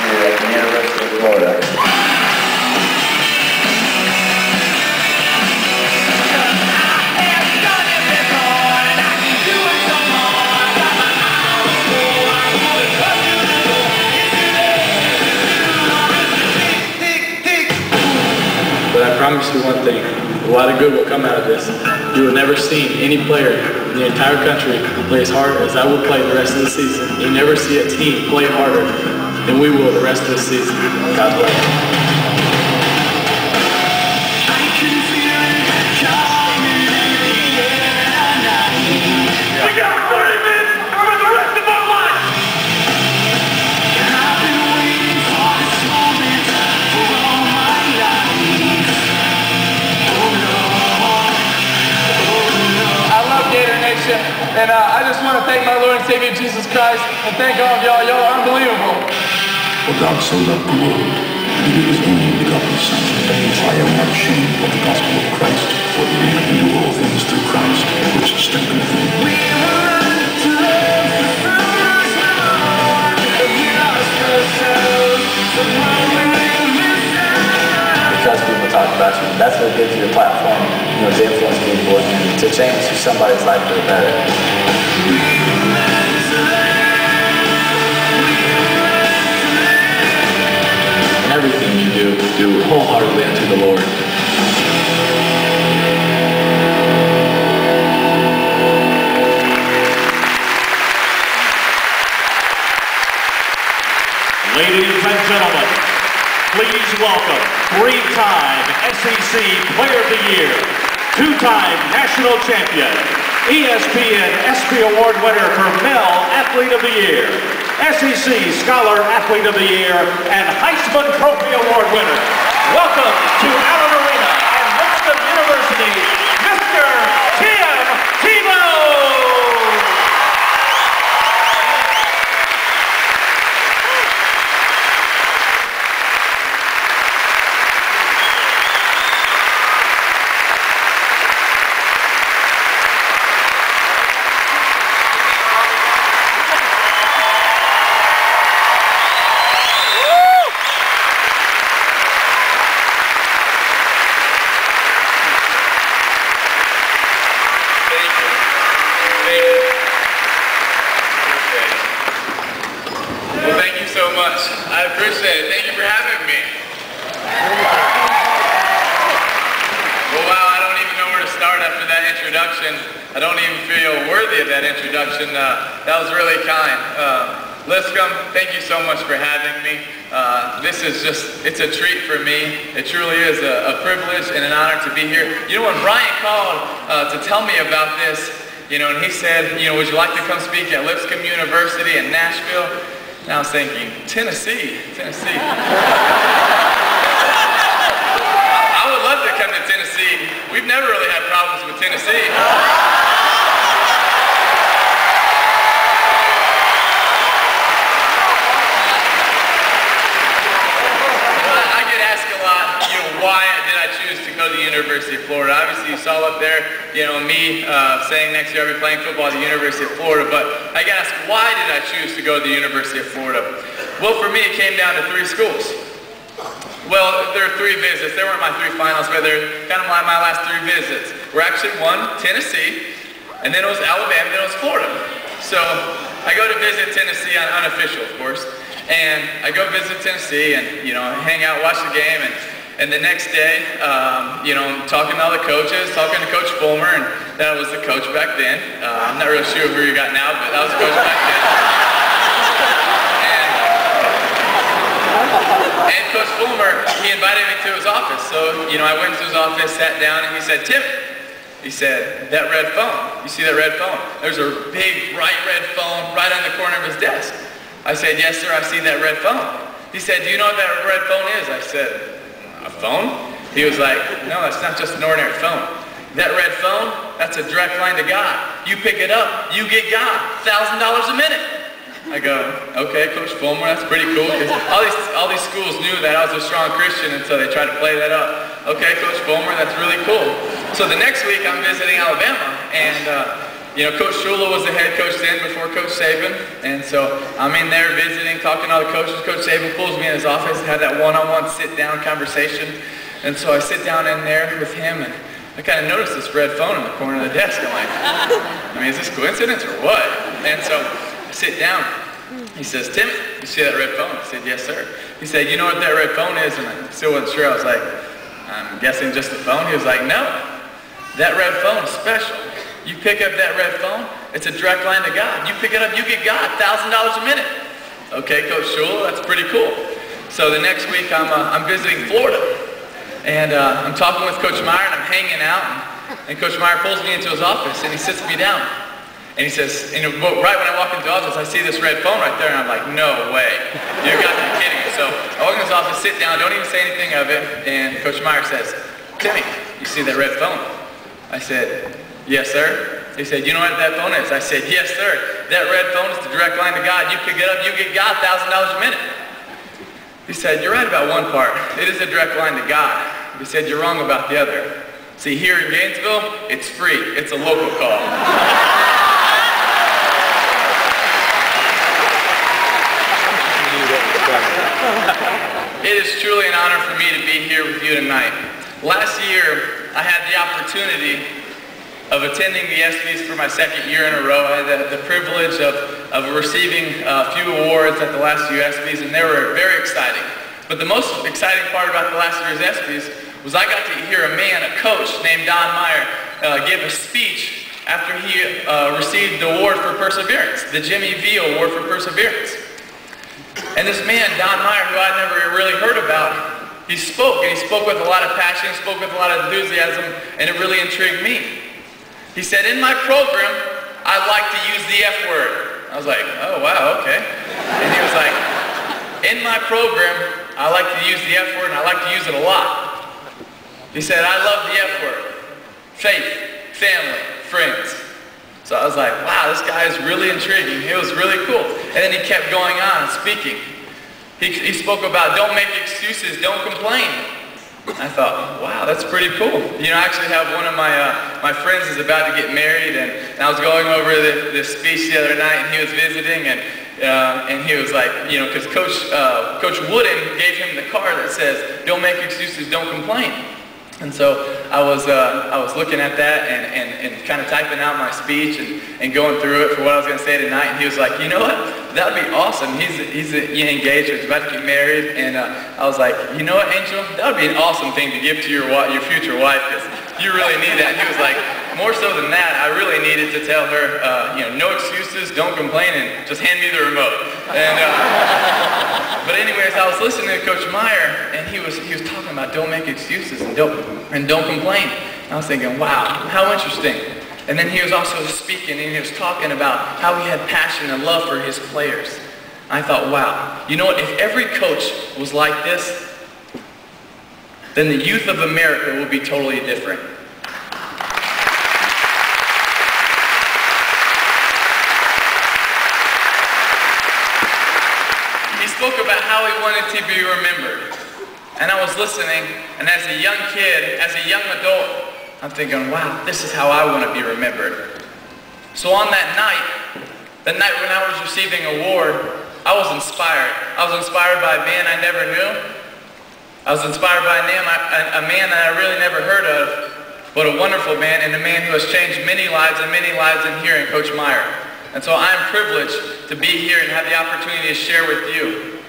here at the University of Florida. But I promise you one thing, a lot of good will come out of this. You will never see any player in the entire country play as hard as I will play the rest of the season. You'll never see a team play harder than we will the rest of the season. God bless. And I just want to thank my Lord and Savior Jesus Christ and thank all of y'all. Y'all are unbelievable. For God so loved the world, that he gave his only begotten Son, that I am not ashamed of the gospel of Christ, for that we can do all things through Christ, which strengtheneth me. Because people talk about you, that's what gives you a platform, to influence people and to change somebody's life for the better. And everything you do wholeheartedly unto the Lord. Ladies and gentlemen, please welcome three-time SEC Player of the Year, two-time national champion, ESPN ESPY Award winner for Male Athlete of the Year, SEC Scholar Athlete of the Year, and Heisman Trophy Award winner. Welcome to Allen Arena and Lipscomb University, Mr. Tebow! I appreciate it. Thank you for having me. Well, wow, I don't even know where to start after that introduction. I don't even feel worthy of that introduction. That was really kind. Lipscomb, thank you so much for having me. This is it's a treat for me. It truly is a privilege and an honor to be here. You know, when Brian called to tell me about this, and he said, would you like to come speak at Lipscomb University in Nashville? And I was thinking, Tennessee. I would love to come to Tennessee. We've never really had problems with Tennessee. I get asked a lot, why did I choose to go to the University of Florida? Obviously, you saw up there, me saying next year I'll be playing football at the University of Florida, but I get asked, why did I choose to go to the University of Florida? Well, for me, it came down to three schools. Well, there are three visits. They weren't my three finals, but they're kind of my last three visits. Were actually one, Tennessee, and then it was Alabama, then it was Florida. So I go to visit Tennessee, unofficial, of course, and I go visit Tennessee and, hang out, watch the game, and the next day, talking to all the coaches, talking to Coach Fulmer, and that was the coach back then. I'm not really sure who you got now, but that was the coach back then. And Coach Fulmer, he invited me to his office. So, I went to his office, sat down, and he said, Tim, he said, that red phone, you see that red phone? There's a big, bright red phone right on the corner of his desk. I said, yes, sir, I see that red phone. He said, do you know what that red phone is? I said, a phone? He was like, no, it's not just an ordinary phone. That red phone, that's a direct line to God. You pick it up, you get God, $1,000 a minute. I go, okay, Coach Fulmer, that's pretty cool. All these schools knew that I was a strong Christian, and so they tried to play that up. Okay, Coach Fulmer, that's really cool. So the next week, I'm visiting Alabama, and Coach Shula was the head coach then before Coach Saban, and so I'm in there visiting, talking to all the coaches. Coach Saban pulls me in his office and had that one-on-one sit-down conversation, and so I sit down in there with him, and I kind of noticed this red phone in the corner of the desk. I'm like, is this coincidence or what? And so I sit down. He says, "Timmy, you see that red phone?" I said, "Yes, sir." He said, "You know what that red phone is?" And I still wasn't sure. I was like, "I'm guessing just a phone." He was like, "No, that red phone is special. You pick up that red phone, it's a direct line to God. You pick it up, you get God, $1,000 a minute." Okay, Coach Shula, that's pretty cool. So the next week I'm visiting Florida, and I'm talking with Coach Meyer, and I'm hanging out, and Coach Meyer pulls me into his office, and he sits me down. And he says, right when I walk into the office, I see this red phone right there, and I'm like, no way. You got to be kidding me. So I walk into his office, sit down, don't even say anything of it, and Coach Meyer says, "Timmy, you see that red phone?" I said, "Yes, sir." He said, "You know what that phone is?" I said, "Yes, sir. That red phone is the direct line to God. You pick it up, you get God, $1,000 a minute." He said, "You're right about one part. It is a direct line to God." He said, "You're wrong about the other. See, here in Gainesville, it's free. It's a local call." It is truly an honor for me to be here with you tonight. Last year, I had the opportunity of attending the ESPYs for my second year in a row. I had the privilege of receiving a few awards at the last few ESPYs, and they were very exciting. But the most exciting part about the last year's ESPYs was I got to hear a coach named Don Meyer, give a speech after he received the award for perseverance, the Jimmy V Award for perseverance. And this man, Don Meyer, who I'd never really heard about, he spoke with a lot of passion, he spoke with a lot of enthusiasm, and it really intrigued me. He said, "In my program, I like to use the F word." I was like, "Oh, wow, okay." And he was like, "In my program, I like to use the F word, and I like to use it a lot." He said, "I love the F word. Faith, family, friends." So I was like, wow, this guy is really intriguing. It was really cool. And then he kept going on and speaking. He spoke about don't make excuses, don't complain. I thought, wow, that's pretty cool. I actually have one of my friends is about to get married, and I was going over this speech the other night, and he was visiting, and he was like, because Coach Wooden gave him the card that says, "Don't make excuses, don't complain." And so I was looking at that and kind of typing out my speech and going through it for what I was going to say tonight. And he was like, "You know what? That'd be awesome." He's engaged, he's about to get married, and I was like, "You know what, Angel? That would be an awesome thing to give to your future wife, because you really need that." And he was like, "More so than that, I really needed to tell her, no excuses, don't complain, and just hand me the remote." And but anyways, I was listening to Coach Meyer, and he was talking about don't make excuses and don't complain. And I was thinking, wow, how interesting. And then he was also speaking, and he was talking about how he had passion and love for his players. I thought, wow, you know what? If every coach was like this, then the youth of America will be totally different. He spoke about how he wanted to be remembered. And I was listening, and as a young kid, as a young adult, I'm thinking, wow, this is how I want to be remembered. So on that night, the night when I was receiving an award, I was inspired. I was inspired by a man I never knew. I was inspired by a man that I really never heard of, but a wonderful man, and a man who has changed many lives in here in Coach Meyer. And so I'm privileged to be here and have the opportunity to share with you.